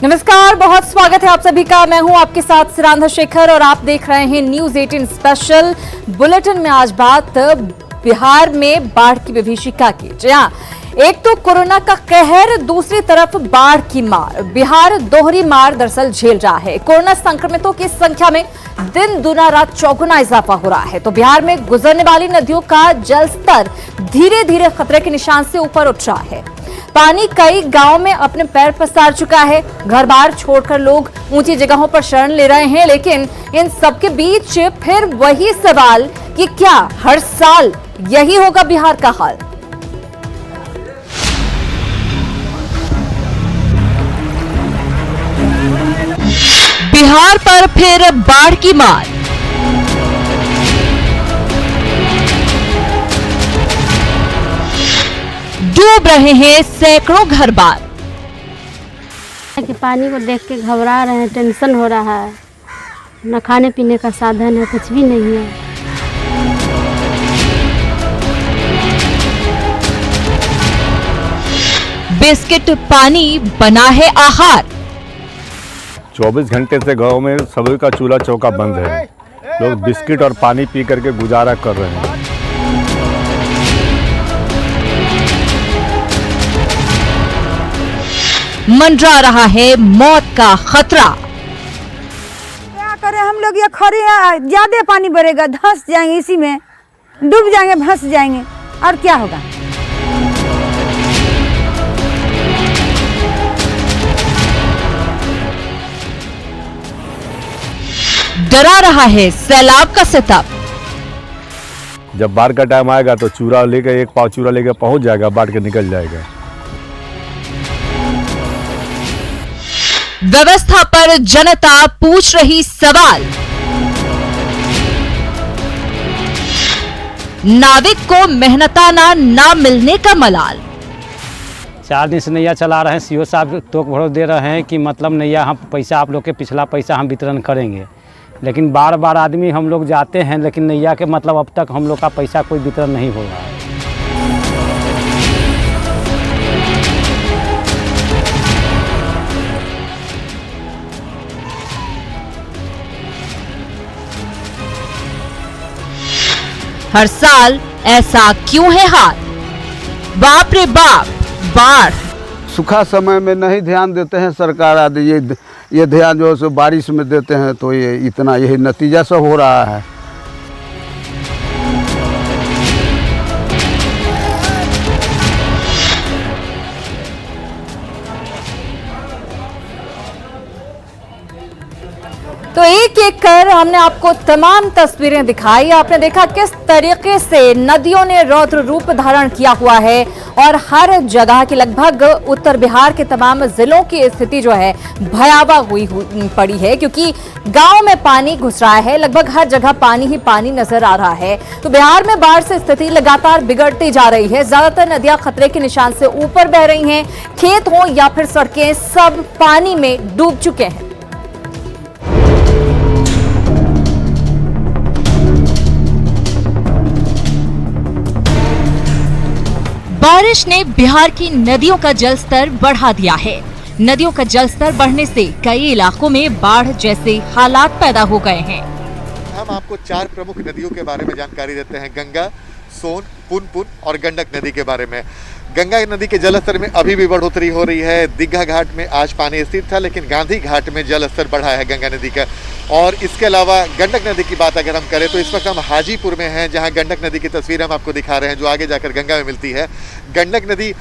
नमस्कार, बहुत स्वागत है आप सभी का। मैं हूं आपके साथ सिरांधा शेखर और आप देख रहे हैं न्यूज 18 स्पेशल बुलेटिन में। आज बात बिहार में बाढ़ की विभीषिका की। जी हां, एक तो कोरोना का कहर, दूसरी तरफ बाढ़ की मार। बिहार दोहरी मार दरअसल झेल रहा है। कोरोना संक्रमितों की संख्या में दिन दुना रात चौगुना इजाफा हो रहा है। तो बिहार में गुजरने वाली नदियों का जलस्तर धीरे धीरे खतरे के निशान से ऊपर उठ रहा है। पानी कई गांव में अपने पैर पसार चुका है। घर बार छोड़कर लोग ऊंची जगहों पर शरण ले रहे हैं। लेकिन इन सबके बीच फिर वही सवाल कि क्या हर साल यही होगा बिहार का हाल? बिहार पर फिर बाढ़ की मार। डूब रहे हैं सैकड़ों घर बार। कि पानी को देख के घबरा रहे हैं, टेंशन हो रहा है। न खाने पीने का साधन है, कुछ भी नहीं है। बिस्किट पानी बना है आहार। 24 घंटे से गांव में सभी का चूल्हा चौका बंद है। लोग बिस्किट और पानी पी करके गुजारा कर रहे हैं। मंडरा रहा है मौत का खतरा। क्या करें हम लोग, ये खड़े ज्यादा पानी बढ़ेगा, धंस जाएंगे, इसी में डूब जाएंगे, फंस जाएंगे, और क्या होगा। डरा रहा है सैलाब का सताब। जब बाढ़ का टाइम आएगा तो चूरा लेकर, एक पाव चूरा लेकर पहुंच जाएगा, बाढ़ के निकल जाएगा। व्यवस्था पर जनता पूछ रही सवाल। नाविक को मेहनताना ना मिलने का मलाल। 4 दिन से नैया चला रहे हैं। सीओ साहब तो भरोसा दे रहे हैं कि मतलब नैया हम पैसा, आप लोग के पिछला पैसा हम वितरण करेंगे। लेकिन बार बार आदमी हम लोग जाते हैं, लेकिन नैया के मतलब अब तक हम लोग का पैसा कोई वितरण नहीं हो रहा है। हर साल ऐसा क्यों है हाल? बाप रे बाप, बाढ़। सूखा समय में नहीं ध्यान देते हैं सरकार आदि, ये ध्यान जो है सो बारिश में देते हैं, तो ये इतना यही नतीजा सब हो रहा है। तो एक एक कर हमने आपको तमाम तस्वीरें दिखाई। आपने देखा किस तरीके से नदियों ने रौद्र रूप धारण किया हुआ है और हर जगह की, लगभग उत्तर बिहार के तमाम जिलों की स्थिति जो है भयावह हुई पड़ी है, क्योंकि गांव में पानी घुस रहा है। लगभग हर जगह पानी ही पानी नजर आ रहा है। तो बिहार में बाढ़ से स्थिति लगातार बिगड़ती जा रही है। ज्यादातर नदियां खतरे के निशान से ऊपर बह रही हैं। खेत हो या फिर सड़कें, सब पानी में डूब चुके हैं। बारिश ने बिहार की नदियों का जलस्तर बढ़ा दिया है। नदियों का जलस्तर बढ़ने से कई इलाकों में बाढ़ जैसे हालात पैदा हो गए हैं। हम आपको 4 प्रमुख नदियों के बारे में जानकारी देते हैं। गंगा, सोन, पुनपुन और गंडक नदी के बारे में। गंगा नदी के जलस्तर में अभी भी बढ़ोतरी हो रही है। दीघा घाट में आज पानी स्थिर था, लेकिन गांधी घाट में जलस्तर बढ़ा है गंगा नदी का। और इसके अलावा गंडक नदी की बात अगर हम करें तो इस वक्त हम हाजीपुर में हैं, जहां गंडक नदी की तस्वीर हम आपको दिखा रहे हैं, जो आगे जाकर गंगा में मिलती है। गंडक नदी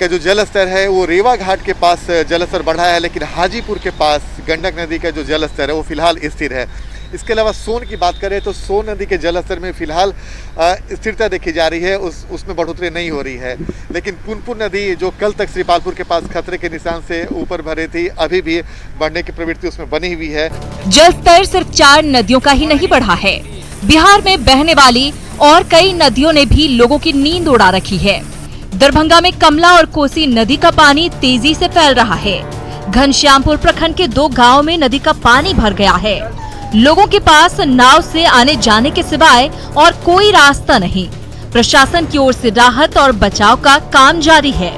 का जो जलस्तर है वो रेवा घाट के पास जलस्तर बढ़ा है, लेकिन हाजीपुर के पास गंडक नदी का जो जलस्तर है वो फिलहाल स्थिर है। इसके अलावा सोन की बात करें तो सोन नदी के जलस्तर में फिलहाल स्थिरता देखी जा रही है, उसमें बढ़ोतरी नहीं हो रही है। लेकिन पुनपुन नदी जो कल तक श्रीपालपुर के पास खतरे के निशान से ऊपर भरी थी, अभी भी बढ़ने की प्रवृत्ति उसमें बनी हुई है। जलस्तर सिर्फ 4 नदियों का ही नहीं बढ़ा है। बिहार में बहने वाली और कई नदियों ने भी लोगों की नींद उड़ा रखी है। दरभंगा में कमला और कोसी नदी का पानी तेजी से फैल रहा है। घनश्यामपुर प्रखंड के 2 गाँव में नदी का पानी भर गया है। लोगों के पास नाव से आने जाने के सिवाय और कोई रास्ता नहीं। प्रशासन की ओर से राहत और बचाव का काम जारी है।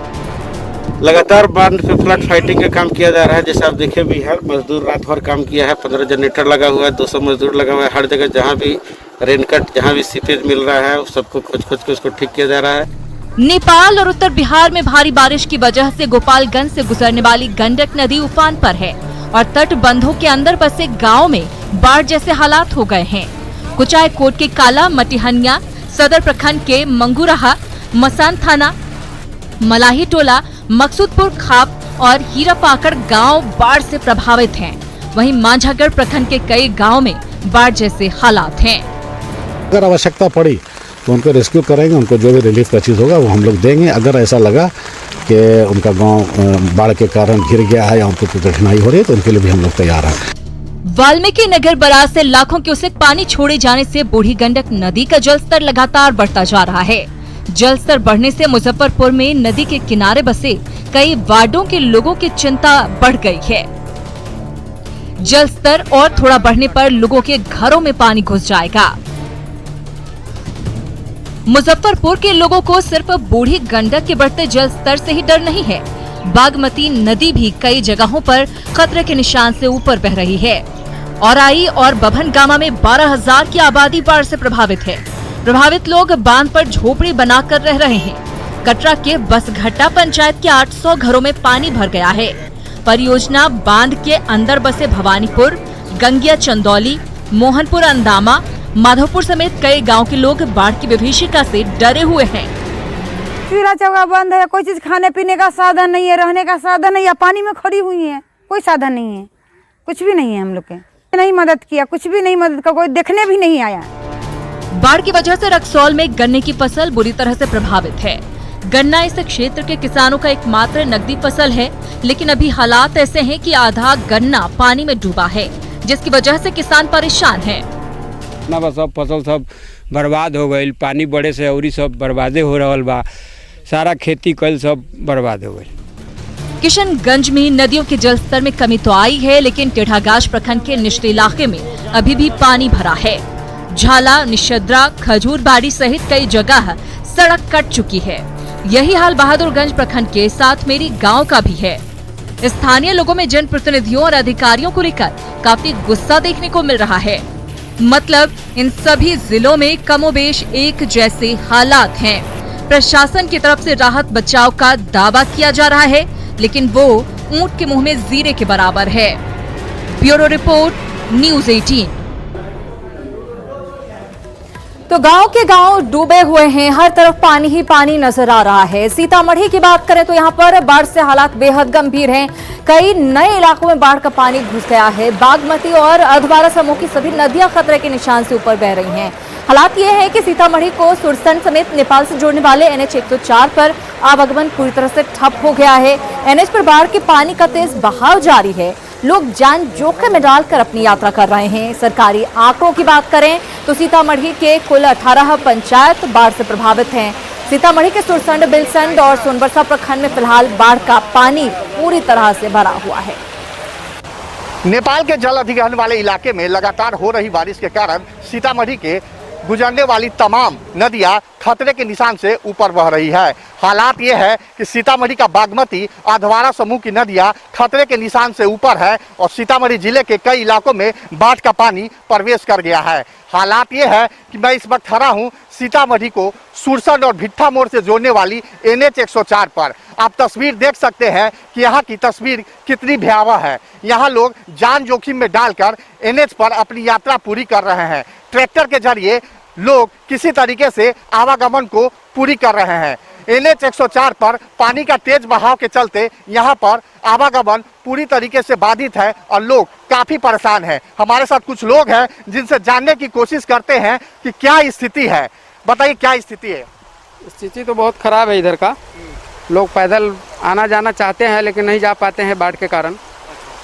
लगातार बांध पे फ्लड फाइटिंग का काम किया जा रहा है। जैसे आप देखे भी है, मजदूर रात भर काम किया है, 15 जनरेटर लगा हुआ है, 200 मजदूर लगा हुआ है। हर जगह जहाँ भी रेनकट, जहाँ भी सीपेज मिल रहा है, सबको खोज खोज के उसको ठीक किया जा रहा है। नेपाल और उत्तर बिहार में भारी बारिश की वजह से गोपालगंज से गुजरने वाली गंडक नदी उफान पर है और तटबंधों के अंदर बसे गाँव में बाढ़ जैसे हालात हो गए हैं। कुचायकोट के काला मटिहनिया, सदर प्रखंड के मंगूराहा, मसान थाना, मलाही टोला, मकसूदपुर खाप और हीरापाकड़ गांव बाढ़ से प्रभावित हैं। वहीं मांझागढ़ प्रखंड के कई गांव में बाढ़ जैसे हालात हैं। अगर आवश्यकता पड़ी तो उनको रेस्क्यू करेंगे, उनको जो भी रिलीफ का चीज़ होगा वो हम लोग देंगे। अगर ऐसा लगा कि उनका गांव बाढ़ के कारण घिर गया है या उनको कोई कठिनाई हो रही है तो उनके लिए भी हम लोग तैयार हैं। वाल्मीकि नगर बराज से लाखों क्यूसेक पानी छोड़े जाने से बूढ़ी गंडक नदी का जलस्तर लगातार बढ़ता जा रहा है। जलस्तर बढ़ने से मुजफ्फरपुर में नदी के किनारे बसे कई वार्डों के लोगों की चिंता बढ़ गई है। जलस्तर और थोड़ा बढ़ने पर लोगों के घरों में पानी घुस जाएगा। मुजफ्फरपुर के लोगों को सिर्फ बूढ़ी गंडक के बढ़ते जलस्तर से ही डर नहीं है। बागमती नदी भी कई जगहों पर खतरे के निशान से ऊपर बह रही है। औराई और बभनगामा में 12,000 की आबादी बाढ़ से प्रभावित है। प्रभावित लोग बांध पर झोपड़ी बनाकर रह रहे हैं। कटरा के बसघट्टा पंचायत के 800 घरों में पानी भर गया है। परियोजना बांध के अंदर बसे भवानीपुर, गंगिया चंदौली, मोहनपुर अंदामा, माधोपुर समेत कई गांव के लोग बाढ़ की विभीषिका से डरे हुए हैं। चूल्हा चौका बंद है, कोई चीज खाने पीने का साधन नहीं है, रहने का साधन नहीं है, पानी में खड़ी हुई है, कोई साधन नहीं है, कुछ भी नहीं है। हम लोग के नहीं मदद किया, कुछ भी नहीं मदद का, कोई देखने भी नहीं आया। बाढ़ की वजह से रक्सौल में गन्ने की फसल बुरी तरह से प्रभावित है। गन्ना इस क्षेत्र के किसानों का एकमात्र नकदी फसल है, लेकिन अभी हालात ऐसे हैं कि आधा गन्ना पानी में डूबा है, जिसकी वजह से किसान परेशान है। सब फसल सब बर्बाद हो गई, पानी बढ़े से और सब बर्बादे हो रहा बा, सारा खेती कल सब बर्बाद हो गई। किशनगंज में नदियों के जलस्तर में कमी तो आई है, लेकिन टेढ़ागाछ प्रखंड के निचले इलाके में अभी भी पानी भरा है। झाला, निशद्रा, खजूरबाड़ी सहित कई जगह सड़क कट चुकी है। यही हाल बहादुरगंज प्रखंड के साथ मेरी गांव का भी है। स्थानीय लोगों में जनप्रतिनिधियों और अधिकारियों को लेकर काफी गुस्सा देखने को मिल रहा है। मतलब इन सभी जिलों में कमोबेश एक जैसे हालात हैं। प्रशासन की तरफ से राहत बचाव का दावा किया जा रहा है, लेकिन वो ऊंट के मुंह में जीरे के बराबर है। Bureau report, news 18। तो गांव के गांव डूबे हुए हैं, हर तरफ पानी ही पानी नजर आ रहा है। सीतामढ़ी की बात करें तो यहाँ पर बाढ़ से हालात बेहद गंभीर हैं। कई नए इलाकों में बाढ़ का पानी घुस गया है। बागमती और अधवारा समूह की सभी नदियां खतरे के निशान से ऊपर बह रही हैं। हालात ये है कि सीतामढ़ी को सुरसंड समेत नेपाल से जोड़ने वाले NH 104 पर आवागमन पूरी तरह से ठप हो गया है। NH पर बाढ़ के पानी का तेज बहाव जारी है। लोग जान जोखिम में डालकर अपनी यात्रा कर रहे हैं। सरकारी आंकड़ों की बात करें तो सीतामढ़ी के कुल 18 पंचायत बाढ़ से प्रभावित हैं। सीतामढ़ी के सुरसंड, बिलसंड और सोनबरसा प्रखंड में फिलहाल बाढ़ का पानी पूरी तरह से भरा हुआ है। नेपाल के जल अधिग्रहण वाले इलाके में लगातार हो रही बारिश के कारण सीतामढ़ी के गुजरने वाली तमाम नदियां खतरे के निशान से ऊपर बह रही है। हालात ये है कि सीतामढ़ी का बागमती, अधवारा समूह की नदियां खतरे के निशान से ऊपर है और सीतामढ़ी जिले के कई इलाकों में बाढ़ का पानी प्रवेश कर गया है। हालात ये है कि मैं इस वक्त खड़ा हूँ सीतामढ़ी को सुरसंड और भिट्ठा मोड़ से जोड़ने वाली NH 104 पर। आप तस्वीर देख सकते हैं कि यहाँ की तस्वीर कितनी भयावह है। यहाँ लोग जान जोखिम में डालकर NH पर अपनी यात्रा पूरी कर रहे हैं। ट्रैक्टर के जरिए लोग किसी तरीके से आवागमन को पूरी कर रहे हैं। NH 104 पर पानी का तेज बहाव के चलते यहाँ पर आवागमन पूरी तरीके से बाधित है और लोग काफी परेशान हैं। हमारे साथ कुछ लोग हैं जिनसे जानने की कोशिश करते हैं कि क्या स्थिति है। बताइए क्या स्थिति है? स्थिति तो बहुत खराब है इधर का। लोग पैदल आना जाना चाहते हैं लेकिन नहीं जा पाते हैं बाढ़ के कारण।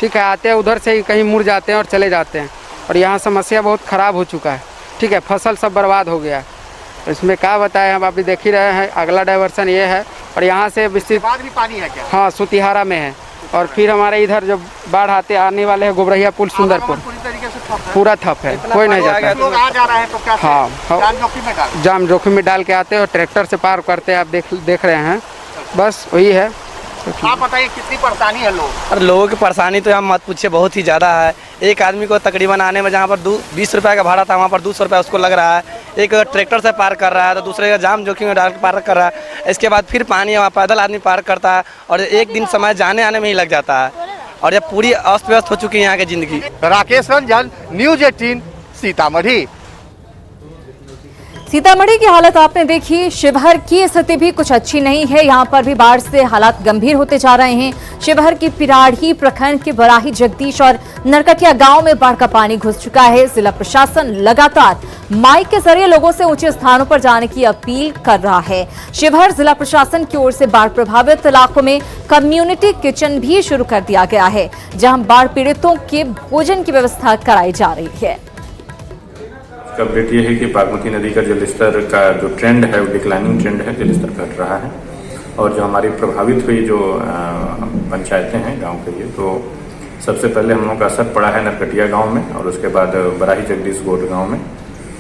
ठीक है, आते हैं उधर से ही कहीं मुड़ जाते हैं और चले जाते हैं और यहाँ समस्या बहुत ख़राब हो चुका है। ठीक है, फसल सब बर्बाद हो गया। इसमें क्या बताएं, हम अभी देख ही रहे हैं। अगला डाइवर्सन ये है और यहाँ से विस्तृत भी पानी है क्या? हाँ, सुतिहारा में है और फिर हमारे इधर जब बाढ़ आने वाले हैं गोबरहिया पुल, सुंदरपुर पूरा ठप है, कोई नहीं जाता है। लोग आ जा रहे हैं तो कैसे? हाँ, जाम जोखिम में डाल के आते हैं और ट्रैक्टर से पार करते हैं। आप देख रहे हैं, बस वही है। आप बताइए कितनी परेशानी है लोग? और लोगों की परेशानी तो यहाँ मत पूछिए, बहुत ही ज़्यादा है। एक आदमी को तकरीबन आने में जहाँ पर 20 रुपये का भाड़ा था वहाँ पर 200 रुपये उसको लग रहा है। एक ट्रैक्टर से पार कर रहा है तो दूसरे का जाम जोखिम में डाल के पार कर रहा है। इसके बाद फिर पानी है, वहाँ पैदल आदमी पार करता है और एक दिन समय जाने आने में ही लग जाता है और ये पूरी अस्त व्यस्त हो चुकी है यहाँ की ज़िंदगी। राकेश रंजन, न्यूज 18 सीतामढ़ी। सीतामढ़ी की हालत आपने देखी। शिवहर की स्थिति भी कुछ अच्छी नहीं है। यहाँ पर भी बाढ़ से हालात गंभीर होते जा रहे हैं। शिवहर की पिराड़ी प्रखंड के बराही, जगदीश और नरकटिया गांव में बाढ़ का पानी घुस चुका है। जिला प्रशासन लगातार माइक के जरिए लोगों से ऊंचे स्थानों पर जाने की अपील कर रहा है। शिवहर जिला प्रशासन की ओर से बाढ़ प्रभावित इलाकों में कम्युनिटी किचन भी शुरू कर दिया गया है, जहां बाढ़ पीड़ितों के भोजन की व्यवस्था कराई जा रही है। अपडेट ये है कि बागमती नदी का जलस्तर का जो ट्रेंड है वो डिक्लाइनिंग ट्रेंड है, जलस्तर घट रहा है। और जो हमारी प्रभावित हुई जो पंचायतें हैं गांव के लिए, तो सबसे पहले हम लोगों का असर पड़ा है नरकटिया गांव में और उसके बाद बराही जगदीश गोट गांव में।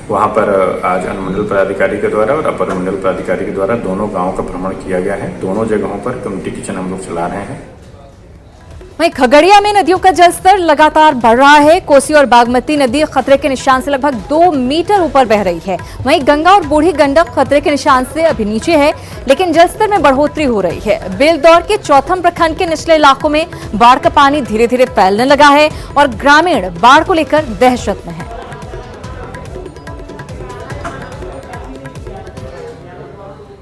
वहां पर आज अनुमंडल पदाधिकारी के द्वारा और अपर अनुमंडल पदाधिकारी के द्वारा दोनों गाँव का भ्रमण किया गया है। दोनों जगहों पर कम्युनिटी किचन हम लोग चला रहे हैं। वहीं खगड़िया में नदियों का जलस्तर लगातार बढ़ रहा है। कोसी और बागमती नदी खतरे के निशान से लगभग 2 मीटर ऊपर बह रही है। वहीं गंगा और बूढ़ी गंडक खतरे के निशान से अभी नीचे है, लेकिन जलस्तर में बढ़ोतरी हो रही है। बेलदौर के चौथम प्रखंड के निचले इलाकों में बाढ़ का पानी धीरे धीरे फैलने लगा है और ग्रामीण बाढ़ को लेकर दहशत में है।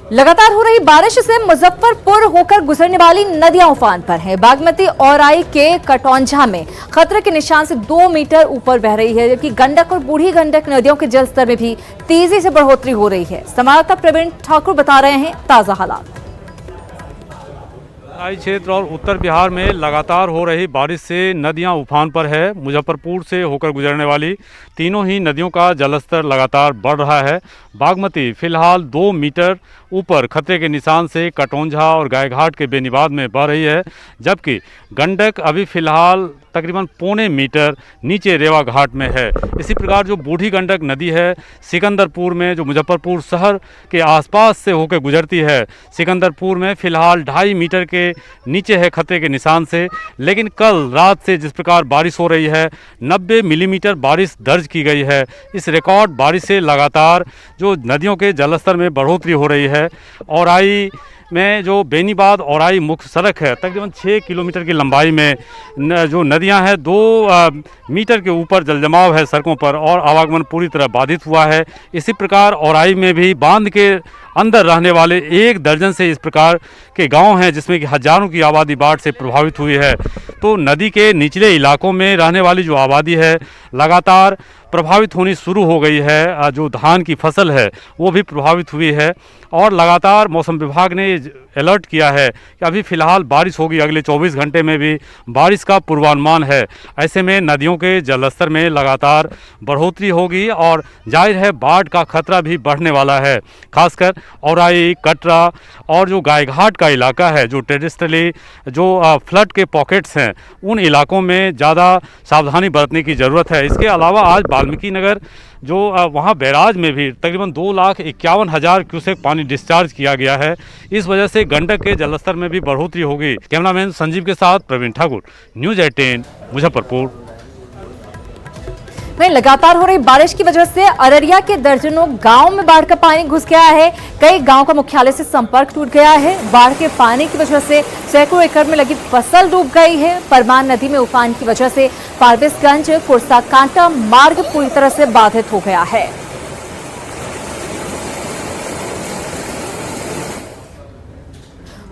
लगातार हो रही बारिश से मुजफ्फरपुर होकर गुजरने वाली नदियां उफान पर हैं। बागमती औराई के कटौंझा में खतरे के निशान से 2 मीटर ऊपर बह रही है, जबकि गंडक और बूढ़ी गंडक नदियों के जलस्तर में भी तेजी से बढ़ोतरी हो रही है। संवाददाता प्रवीण ठाकुर बता रहे हैं ताजा हालात। तराई क्षेत्र और उत्तर बिहार में लगातार हो रही बारिश से नदियां उफान पर है। मुजफ्फरपुर से होकर गुजरने वाली तीनों ही नदियों का जलस्तर लगातार बढ़ रहा है। बागमती फिलहाल 2 मीटर ऊपर खतरे के निशान से कटौंझा और गायघाट के बेनीबाद में बह रही है, जबकि गंडक अभी फिलहाल तकरीबन 0.25 मीटर नीचे रेवा घाट में है। इसी प्रकार जो बूढ़ी गंडक नदी है सिकंदरपुर में, जो मुजफ्फरपुर शहर के आसपास से होकर गुजरती है, सिकंदरपुर में फिलहाल 2.5 मीटर के नीचे है खतरे के निशान से। लेकिन कल रात से जिस प्रकार बारिश हो रही है, 90 मिलीमीटर बारिश दर्ज की गई है। इस रिकॉर्ड बारिश से लगातार जो नदियों के जलस्तर में बढ़ोतरी हो रही है। औराई में जो बेनीबाद औराई मुख्य सड़क है, तकरीबन 6 किलोमीटर की लंबाई में जो नदियां हैं 2 मीटर के ऊपर जलजमाव है सड़कों पर और आवागमन पूरी तरह बाधित हुआ है। इसी प्रकार औराई में भी बांध के अंदर रहने वाले 1 दर्जन से इस प्रकार के गांव हैं जिसमें कि हजारों की आबादी बाढ़ से प्रभावित हुई है। तो नदी के निचले इलाकों में रहने वाली जो आबादी है लगातार प्रभावित होनी शुरू हो गई है। जो धान की फसल है वो भी प्रभावित हुई है और लगातार मौसम विभाग ने अलर्ट किया है कि अभी फ़िलहाल बारिश होगी, अगले 24 घंटे में भी बारिश का पूर्वानुमान है। ऐसे में नदियों के जलस्तर में लगातार बढ़ोतरी होगी और जाहिर है बाढ़ का खतरा भी बढ़ने वाला है। खासकर औराई, कटरा और जो गायघाट का इलाका है, जो ट्रेडिशनली जो फ्लड के पॉकेट्स हैं, उन इलाकों में ज़्यादा सावधानी बरतने की ज़रूरत है। इसके अलावा आज वाल्मीकि नगर जो वहाँ बैराज में भी तकरीबन 2,51,000 क्यूसेक पानी डिस्चार्ज किया गया है। इस वजह से गंडक के जलस्तर में भी बढ़ोतरी होगी। कैमरामैन संजीव के साथ प्रवीण ठाकुर, न्यूज़ 18 मुजफ्फरपुर। वहीं लगातार हो रही बारिश की वजह से अररिया के दर्जनों गांव में बाढ़ का पानी घुस गया है। कई गांव का मुख्यालय से संपर्क टूट गया है। बाढ़ के पानी की वजह से सैकड़ों एकड़ में लगी फसल डूब गई है। परमान नदी में उफान की वजह से फारबिसगंज कुर्सा कांटा मार्ग पूरी तरह से बाधित हो गया है।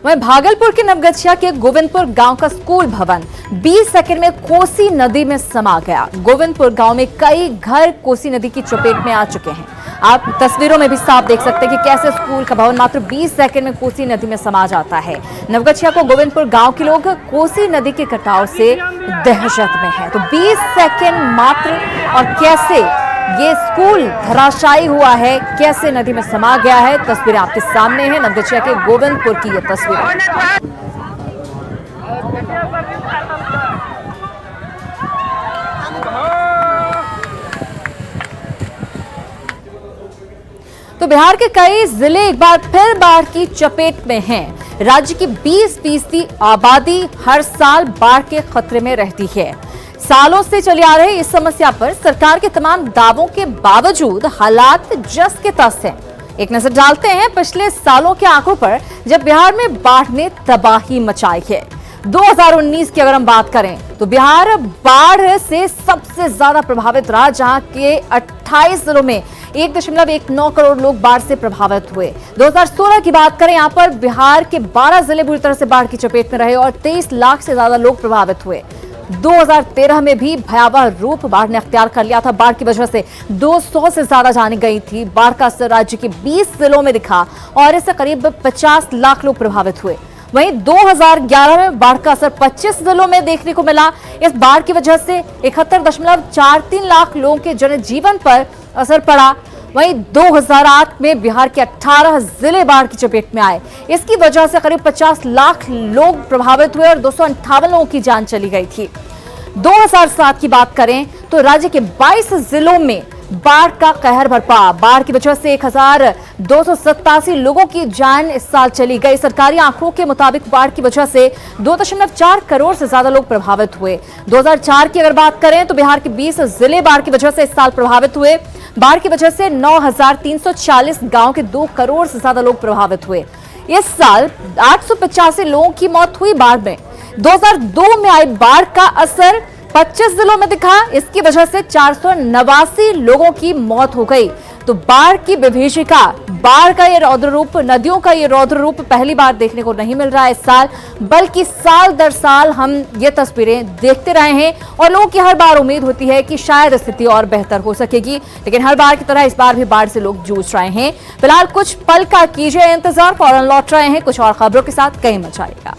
वहीं भागलपुर के नवगछिया के गोविंदपुर गांव का स्कूल भवन 20 सेकंड में कोसी नदी में समा गया। गोविंदपुर गांव में कई घर कोसी नदी की चपेट में आ चुके हैं। आप तस्वीरों में भी साफ देख सकते हैं कि कैसे स्कूल का भवन मात्र 20 सेकंड में कोसी नदी में समा जाता है। नवगछिया को गोविंदपुर गांव के लोग कोसी नदी के कटाव से दहशत में है। तो 20 सेकंड मात्र, और कैसे ये स्कूल धराशायी हुआ है, कैसे नदी में समा गया है, तस्वीरें आपके सामने हैं। नवगछिया के गोविंदपुर की ये तस्वीरें। तो बिहार के कई जिले एक बार फिर बाढ़ की चपेट में हैं। राज्य की 20% आबादी हर साल बाढ़ के खतरे में रहती है। सालों से चली आ रही इस समस्या पर सरकार के तमाम दावों के बावजूद हालात जस के तस हैं। एक नजर डालते हैं पिछले सालों के आंकड़ों पर, जब बिहार में बाढ़ ने तबाही मचाई है। 2019 की अगर हम बात करें तो बिहार बाढ़ से सबसे ज्यादा प्रभावित रहा, जहां के 28 जिलों में 1.19 करोड़ लोग बाढ़ से प्रभावित हुए। 2016 की बात करें, यहां पर बिहार के 12 जिले बुरी तरह से बाढ़ की चपेट में रहे और 23 लाख से ज्यादा लोग प्रभावित हुए। 2013 में भी भयावह रूप बाढ़ ने अख्तियार कर लिया था। बाढ़ की वजह से 200 से ज्यादा जाने गई थी। बाढ़ का असर राज्य के 20 जिलों में दिखा और इससे करीब 50 लाख लोग प्रभावित हुए। वहीं 2011 में बाढ़ का असर 25 जिलों में देखने को मिला। इस बाढ़ की वजह से 71.43 लाख लोगों के जनजीवन पर असर पड़ा। वहीं 2008 में बिहार के 18 जिले बाढ़ की चपेट में आए। इसकी वजह से करीब 50 लाख लोग प्रभावित हुए और 258 लोगों की जान चली गई थी। 2007 की बात करें तो राज्य के 22 जिलों में बाढ़ का कहर बरपा। बाढ़ की वजह से 1287 लोगों की जान इस साल चली गई। सरकारी आंकड़ों के मुताबिक बाढ़ की वजह से 2.4 करोड़ से ज्यादा लोग प्रभावित हुए। 2004 की अगर बात करें तो बिहार के 20 जिले बाढ़ की वजह से इस साल प्रभावित हुए। बाढ़ की वजह से 9,340 गांव के 2 करोड़ से ज्यादा लोग प्रभावित हुए। इस साल 885 लोगों की मौत हुई बाढ़ में। 2002 में आई बाढ़ का असर 25 जिलों में दिखा। इसकी वजह से 489 लोगों की मौत हो गई। तो बाढ़ की विभीषिका, बाढ़ का ये रौद्र रूप, नदियों का ये रौद्र रूप पहली बार देखने को नहीं मिल रहा है इस साल, बल्कि साल दर साल हम ये तस्वीरें देखते रहे हैं और लोगों की हर बार उम्मीद होती है कि शायद स्थिति और बेहतर हो सकेगी, लेकिन हर बार की तरह इस बार भी बाढ़ से लोग जूझ रहे हैं। फिलहाल कुछ पल का कीजिए इंतजार, फौरन लौट रहे हैं कुछ और खबरों के साथ। कहीं मत जाइएगा।